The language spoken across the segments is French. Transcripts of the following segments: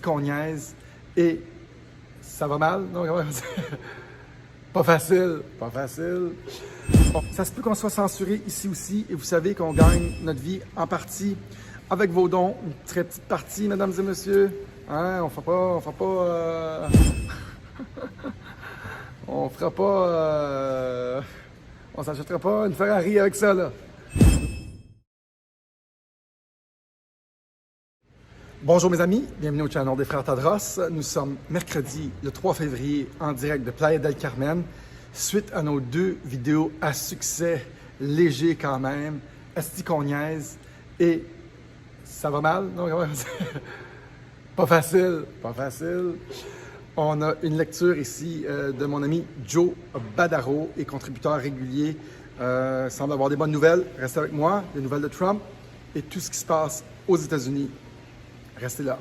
qu'on niaise et ça va mal, non? Pas facile, pas facile. Bon, ça se peut qu'on soit censuré ici aussi et vous savez qu'on gagne notre vie en partie avec vos dons, une très petite partie, mesdames et messieurs. Hein? On fera pas, on s'achètera pas une Ferrari avec ça, là. Bonjour mes amis, bienvenue au channel des Frères Tadros. Nous sommes mercredi le 3 février en direct de Playa del Carmen. Suite à nos deux vidéos à succès, léger quand même, esti qu'on niaise et ça va mal, non? Pas facile, pas facile. On a une lecture ici de mon ami Joe Badaro et contributeur régulier. Semble avoir des bonnes nouvelles. Restez avec moi, les nouvelles de Trump et tout ce qui se passe aux États-Unis. Restez là.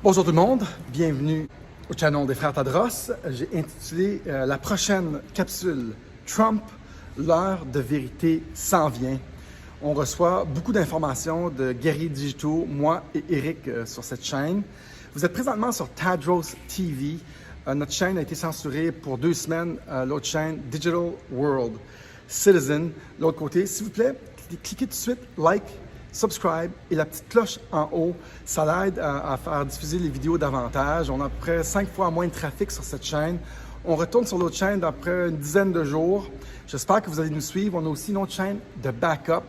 Bonjour tout le monde, bienvenue au channel des Frères Tadros. J'ai intitulé la prochaine capsule Trump, l'heure de vérité s'en vient. On reçoit beaucoup d'informations de guerriers digitaux, moi et Eric sur cette chaîne. Vous êtes présentement sur Tadros TV. Notre chaîne a été censurée pour 2 semaines. L'autre chaîne, Digital World Citizen. L'autre côté, s'il vous plaît, cliquez tout de suite, like, subscribe et la petite cloche en haut, ça l'aide à faire diffuser les vidéos davantage. On a à peu près 5 fois moins de trafic sur cette chaîne. On retourne sur l'autre chaîne d'après une dizaine de jours. J'espère que vous allez nous suivre. On a aussi une autre chaîne de backup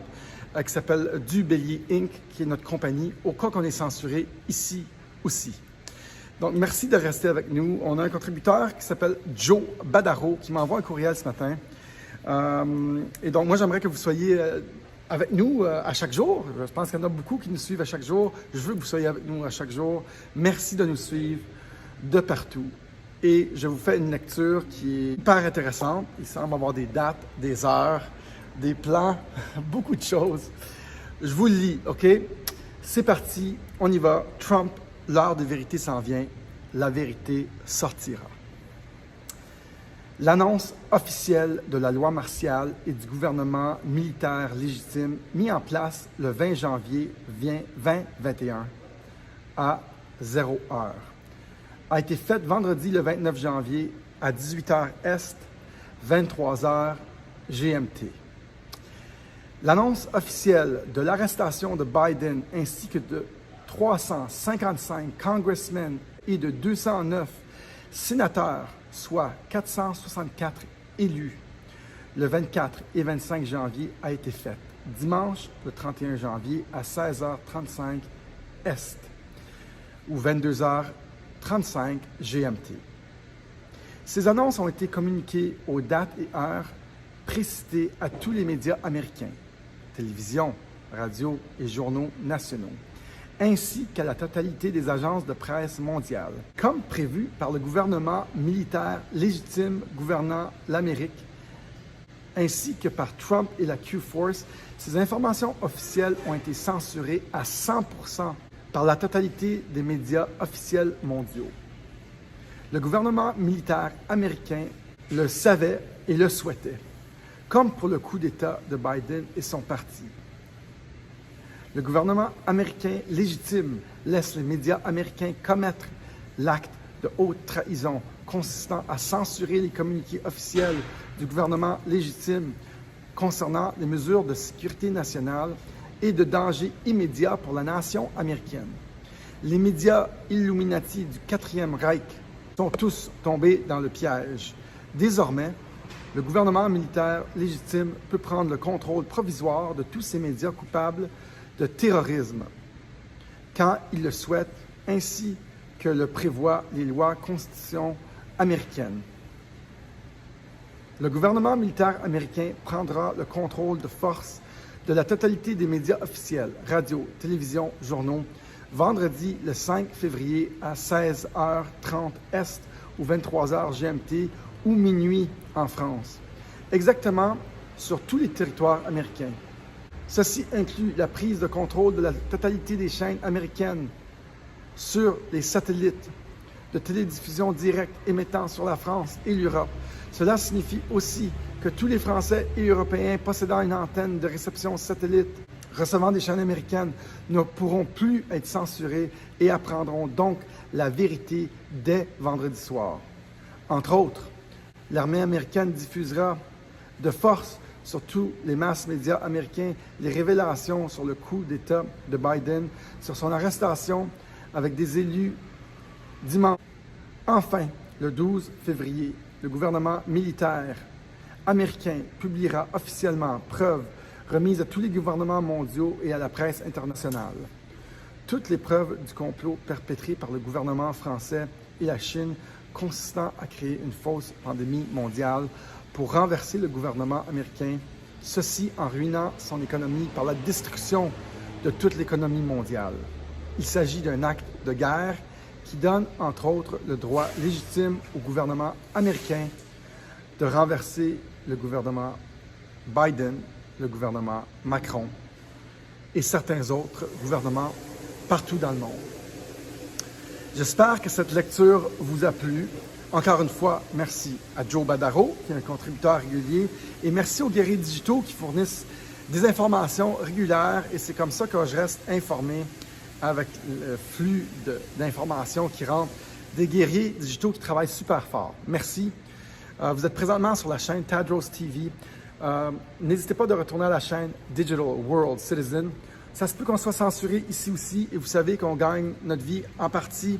qui s'appelle Du Bélier Inc., qui est notre compagnie, au cas qu'on est censuré ici aussi. Donc, merci de rester avec nous. On a un contributeur qui s'appelle Joe Badaro qui m'envoie un courriel ce matin. Et donc, moi, j'aimerais que vous soyez avec nous à chaque jour. Je pense qu'il y en a beaucoup qui nous suivent à chaque jour. Je veux que vous soyez avec nous à chaque jour. Merci de nous suivre de partout. Et je vous fais une lecture qui est hyper intéressante. Il semble avoir des dates, des heures, des plans, beaucoup de choses. Je vous le lis, OK? C'est parti, on y va. Trump, l'heure de vérité s'en vient. La vérité sortira. L'annonce officielle de la loi martiale et du gouvernement militaire légitime mis en place le 20 janvier 2021 à 0 heure a été faite vendredi le 29 janvier à 18h Est, 23h GMT. L'annonce officielle de l'arrestation de Biden ainsi que de 355 congressmen et de 209 sénateurs, soit 464 élus, le 24 et 25 janvier a été faite dimanche le 31 janvier à 16h35 Est ou 22h35 GMT. Ces annonces ont été communiquées aux dates et heures précitées à tous les médias américains, télévision, radio et journaux nationaux, ainsi qu'à la totalité des agences de presse mondiales, comme prévu par le gouvernement militaire légitime gouvernant l'Amérique, ainsi que par Trump et la Q-Force. Ces informations officielles ont été censurées à 100% par la totalité des médias officiels mondiaux. Le gouvernement militaire américain le savait et le souhaitait, comme pour le coup d'État de Biden et son parti. Le gouvernement américain légitime laisse les médias américains commettre l'acte de haute trahison consistant à censurer les communiqués officiels du gouvernement légitime concernant les mesures de sécurité nationale et de danger immédiat pour la nation américaine. Les médias Illuminati du 4e Reich sont tous tombés dans le piège. Désormais, le gouvernement militaire légitime peut prendre le contrôle provisoire de tous ces médias coupables de terrorisme, quand il le souhaite, ainsi que le prévoient les lois constitution américaines. Le gouvernement militaire américain prendra le contrôle de force de la totalité des médias officiels, radio, télévision, journaux, vendredi le 5 février à 16h30 Est ou 23h GMT ou minuit en France. Exactement sur tous les territoires américains. Ceci inclut la prise de contrôle de la totalité des chaînes américaines sur les satellites de télédiffusion directe émettant sur la France et l'Europe. Cela signifie aussi que tous les Français et Européens possédant une antenne de réception satellite recevant des chaînes américaines ne pourront plus être censurés et apprendront donc la vérité dès vendredi soir. Entre autres, l'armée américaine diffusera de force sur tous les mass médias américains les révélations sur le coup d'État de Biden, sur son arrestation avec des élus dimanche. Enfin, le 12 février, le gouvernement militaire américain publiera officiellement preuves remises à tous les gouvernements mondiaux et à la presse internationale. Toutes les preuves du complot perpétré par le gouvernement français et la Chine consistant à créer une fausse pandémie mondiale pour renverser le gouvernement américain, ceci en ruinant son économie par la destruction de toute l'économie mondiale. Il s'agit d'un acte de guerre qui donne, entre autres, le droit légitime au gouvernement américain de renverser le gouvernement Biden, le gouvernement Macron et certains autres gouvernements partout dans le monde. J'espère que cette lecture vous a plu. Encore une fois, merci à Joe Badaro, qui est un contributeur régulier, et merci aux guerriers digitaux qui fournissent des informations régulières, et c'est comme ça que je reste informé avec le flux d'informations qui rentrent des guerriers digitaux qui travaillent super fort. Merci. Vous êtes présentement sur la chaîne Tadros TV. N'hésitez pas de retourner à la chaîne Digital World Citizen. Ça se peut qu'on soit censuré ici aussi, et vous savez qu'on gagne notre vie en partie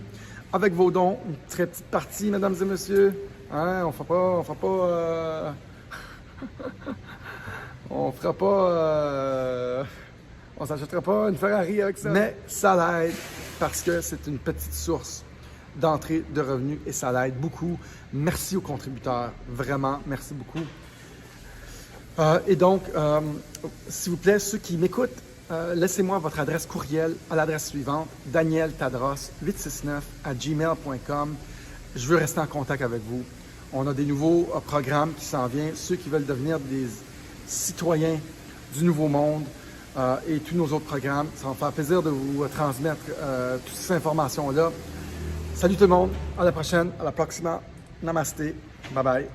avec vos dons, une très petite partie, mesdames et messieurs. Hein? On s'achètera pas une Ferrari avec ça. Mais ça l'aide parce que c'est une petite source d'entrée de revenus et ça l'aide beaucoup. Merci aux contributeurs, vraiment, merci beaucoup. Et donc, s'il vous plaît, ceux qui m'écoutent, laissez-moi votre adresse courriel à l'adresse suivante, danieltadros869@gmail.com. Je veux rester en contact avec vous. On a des nouveaux programmes qui s'en viennent. Ceux qui veulent devenir des citoyens du nouveau monde et tous nos autres programmes, ça va me faire plaisir de vous transmettre toutes ces informations-là. Salut tout le monde, à la prochaine, à la proxima. Namasté, bye bye.